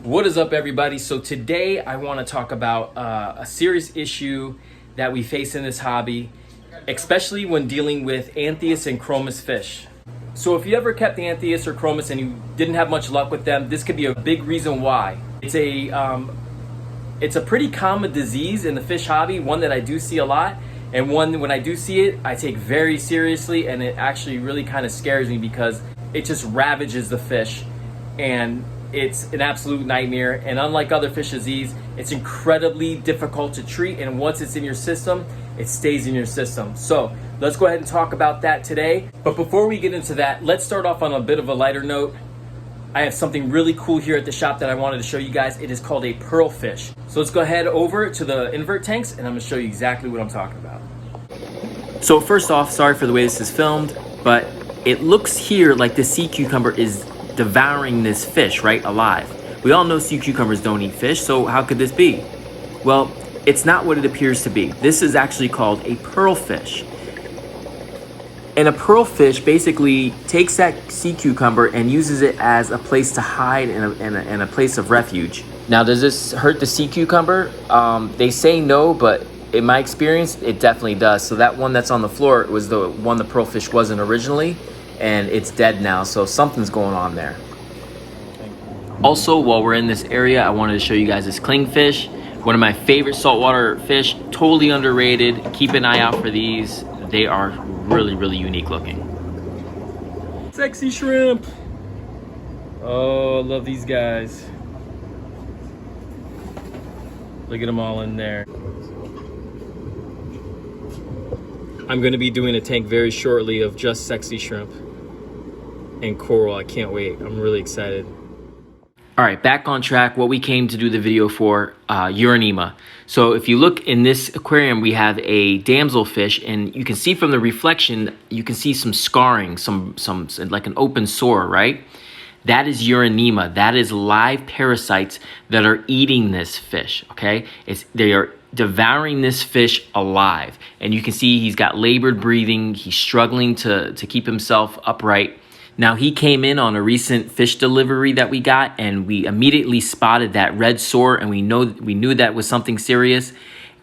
What is up, everybody? So today I want to talk about a serious issue that we face in this hobby, especially when dealing with anthias and chromis fish. So if you ever kept anthias or chromis and you didn't have much luck with them, this could be a big reason why. It's a pretty common disease in the fish hobby, one that I do see a lot, and one when I do see it, I take very seriously, and it actually really kind of scares me because it just ravages the fish, and it's an absolute nightmare. And unlike other fish disease, it's incredibly difficult to treat, and once it's in your system, it stays in your system. So let's go ahead and talk about that today. But before we get into that, let's start off on a bit of a lighter note. I have something really cool here at the shop that I wanted to show you guys. It is called a pearl fish. So let's go ahead over to the invert tanks, and I'm gonna show you exactly what I'm talking about. So first off, sorry for the way this is filmed, but it looks here like the sea cucumber is devouring this fish, right, alive. We all know sea cucumbers don't eat fish, so how could this be? Well, it's not what it appears to be. This is actually called a pearl fish. And a pearl fish basically takes that sea cucumber and uses it as a place to hide and a place of refuge. Now, does this hurt the sea cucumber? They say no, but in my experience, it definitely does. So that one that's on the floor was the one the pearl fish wasn't originally, and it's dead now, so something's going on there. Also, while we're in this area, I wanted to show you guys this clingfish, one of my favorite saltwater fish, totally underrated. Keep an eye out for these. They are really, really unique looking. Sexy shrimp. Oh, I love these guys. Look at them all in there. I'm gonna be doing a tank very shortly of just sexy shrimp and coral. I can't wait. I'm really excited. All right, back on track. What we came to do the video for, Uranema. So if you look in this aquarium, we have a damsel fish, and you can see from the reflection, you can see some scarring, some like an open sore, right? That is Uranema. That is live parasites that are eating this fish, okay? They are devouring this fish alive. And you can see he's got labored breathing. He's struggling to keep himself upright. Now, he came in on a recent fish delivery that we got, and we immediately spotted that red sore, and we knew that was something serious,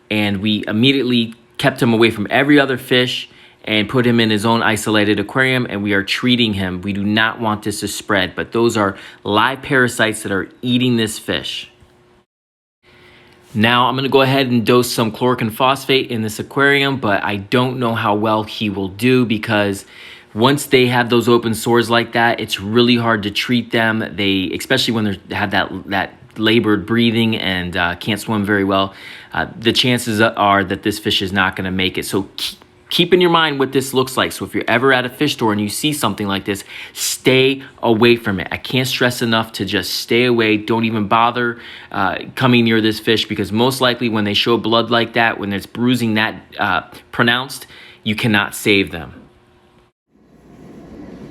and we immediately kept him away from every other fish and put him in his own isolated aquarium, and we are treating him. We do not want this to spread, but those are live parasites that are eating this fish. Now, I'm going to go ahead and dose some chloroquine phosphate in this aquarium, but I don't know how well he will do because once they have those open sores like that, it's really hard to treat them. Especially when they have that labored breathing and can't swim very well, the chances are that this fish is not going to make it. So keep in your mind what this looks like. So if you're ever at a fish store and you see something like this, stay away from it. I can't stress enough to just stay away. Don't even bother coming near this fish, because most likely when they show blood like that, when it's bruising that pronounced, you cannot save them.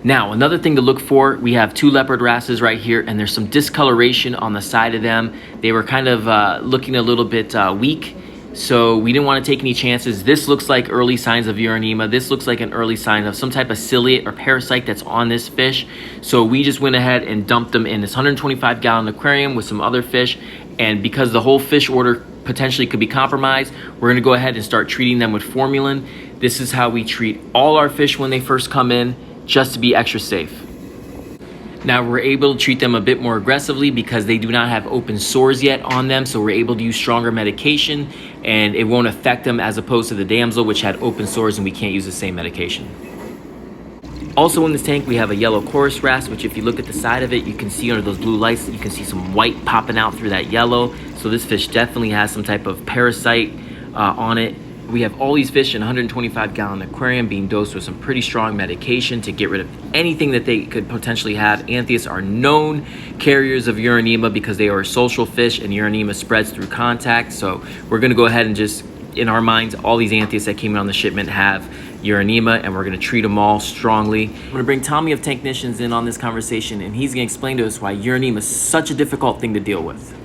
Now, another thing to look for, we have two Leopardrasses right here, and there's some discoloration on the side of them. They were kind of looking a little bit weak, so we didn't want to take any chances. This looks like early signs of Uranema. This looks like an early sign of some type of ciliate or parasite that's on this fish. So we just went ahead and dumped them in this 125-gallon aquarium with some other fish, and because the whole fish order potentially could be compromised, we're going to go ahead and start treating them with formalin. This is how we treat all our fish when they first come in, just to be extra safe. Now, we're able to treat them a bit more aggressively because they do not have open sores yet on them, so we're able to use stronger medication and it won't affect them, as opposed to the damsel, which had open sores and we can't use the same medication. Also in this tank, we have a yellow chorus wrasse, which if you look at the side of it, you can see under those blue lights, you can see some white popping out through that yellow. So this fish definitely has some type of parasite on it. We have all these fish in a 125-gallon aquarium being dosed with some pretty strong medication to get rid of anything that they could potentially have. Anthias are known carriers of Uranema because they are a social fish, and Uranema spreads through contact. So we're going to go ahead and just, in our minds, all these Anthias that came in on the shipment have Uranema, and we're going to treat them all strongly. I'm going to bring Tommy of Tanknicians in on this conversation, and he's going to explain to us why Uranema is such a difficult thing to deal with.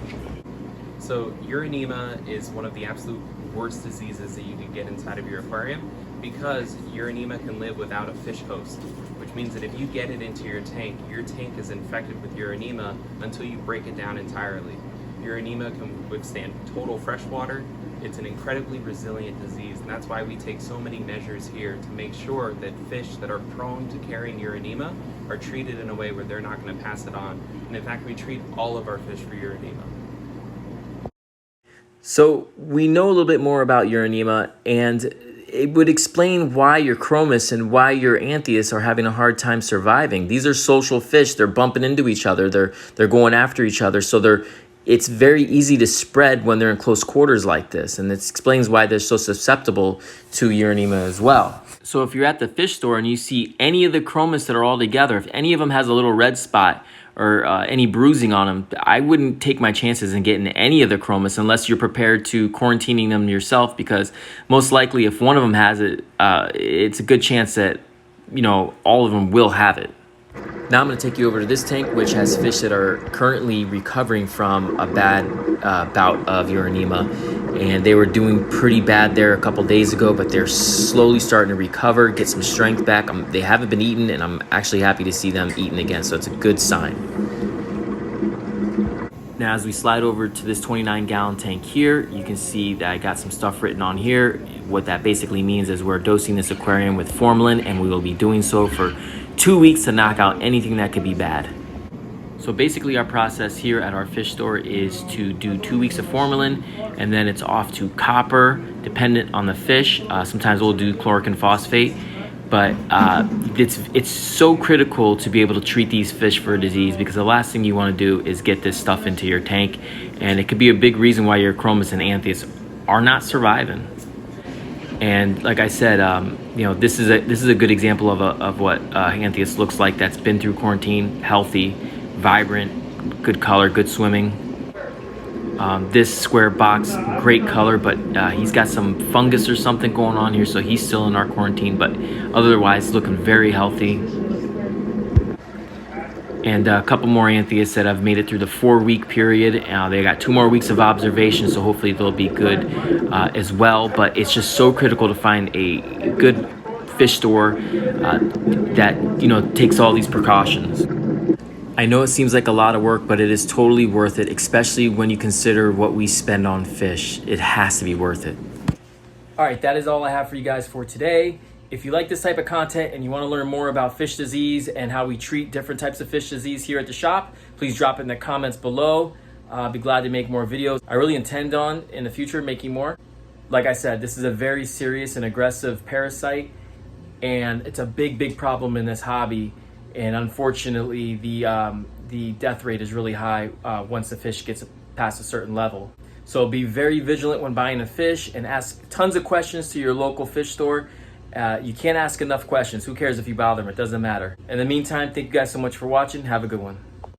So Uranema is one of the absolute worst diseases that you can get inside of your aquarium, because Uranema can live without a fish host, which which means that if you get it into your tank is infected with Uranema until you break it down entirely. Uranema can withstand total freshwater. It's an incredibly resilient disease, and that's why we take so many measures here to make sure that fish that are prone to carrying Uranema are treated in a way where they're not going to pass it on. And in fact, we treat all of our fish for Uranema. So we know a little bit more about Uranema, and it would explain why your chromis and why your anthias are having a hard time surviving. These are social fish. They're bumping into each other. They're going after each other. So it's very easy to spread when they're in close quarters like this. And it explains why they're so susceptible to Uranema as well. So if you're at the fish store and you see any of the chromis that are all together, if any of them has a little red spot or any bruising on them, I wouldn't take my chances in getting any of the chromis unless you're prepared to quarantining them yourself, because most likely if one of them has it, it's a good chance that, you know, all of them will have it. Now I'm going to take you over to this tank, which has fish that are currently recovering from a bad bout of Uranema. And they were doing pretty bad there a couple days ago, but they're slowly starting to recover, get some strength back. They haven't been eaten, and I'm actually happy to see them eaten again, so it's a good sign. Now as we slide over to this 29-gallon tank here, you can see that I got some stuff written on here. What that basically means is we're dosing this aquarium with formalin, and we will be doing so for 2 weeks to knock out anything that could be bad. So basically our process here at our fish store is to do 2 weeks of formalin, and then it's off to copper, dependent on the fish. Sometimes we'll do chloric and phosphate, but it's so critical to be able to treat these fish for a disease, because the last thing you want to do is get this stuff into your tank, and it could be a big reason why your chromis and anthias are not surviving. And like I said, you know, this is a good example of what anthias looks like that's been through quarantine, healthy, vibrant, good color, good swimming. This square box, great color, but he's got some fungus or something going on here, so he's still in our quarantine, but otherwise looking very healthy. And a couple more anthias that have made it through the 4-week period. They got 2 more weeks of observation, so hopefully they'll be good as well. But it's just so critical to find a good fish store that, you know, takes all these precautions. I know it seems like a lot of work, but it is totally worth it, especially when you consider what we spend on fish. It has to be worth it. All right, that is all I have for you guys for today. If you like this type of content and you want to learn more about fish disease and how we treat different types of fish disease here at the shop, please drop it in the comments below. I'll be glad to make more videos. I really intend on, in the future, making more. Like I said, this is a very serious and aggressive parasite, and it's a big problem in this hobby. And unfortunately, the death rate is really high once the fish gets past a certain level. So be very vigilant when buying a fish, and ask tons of questions to your local fish store. You can't ask enough questions. Who cares if you bother them? It doesn't matter. In the meantime, thank you guys so much for watching. Have a good one.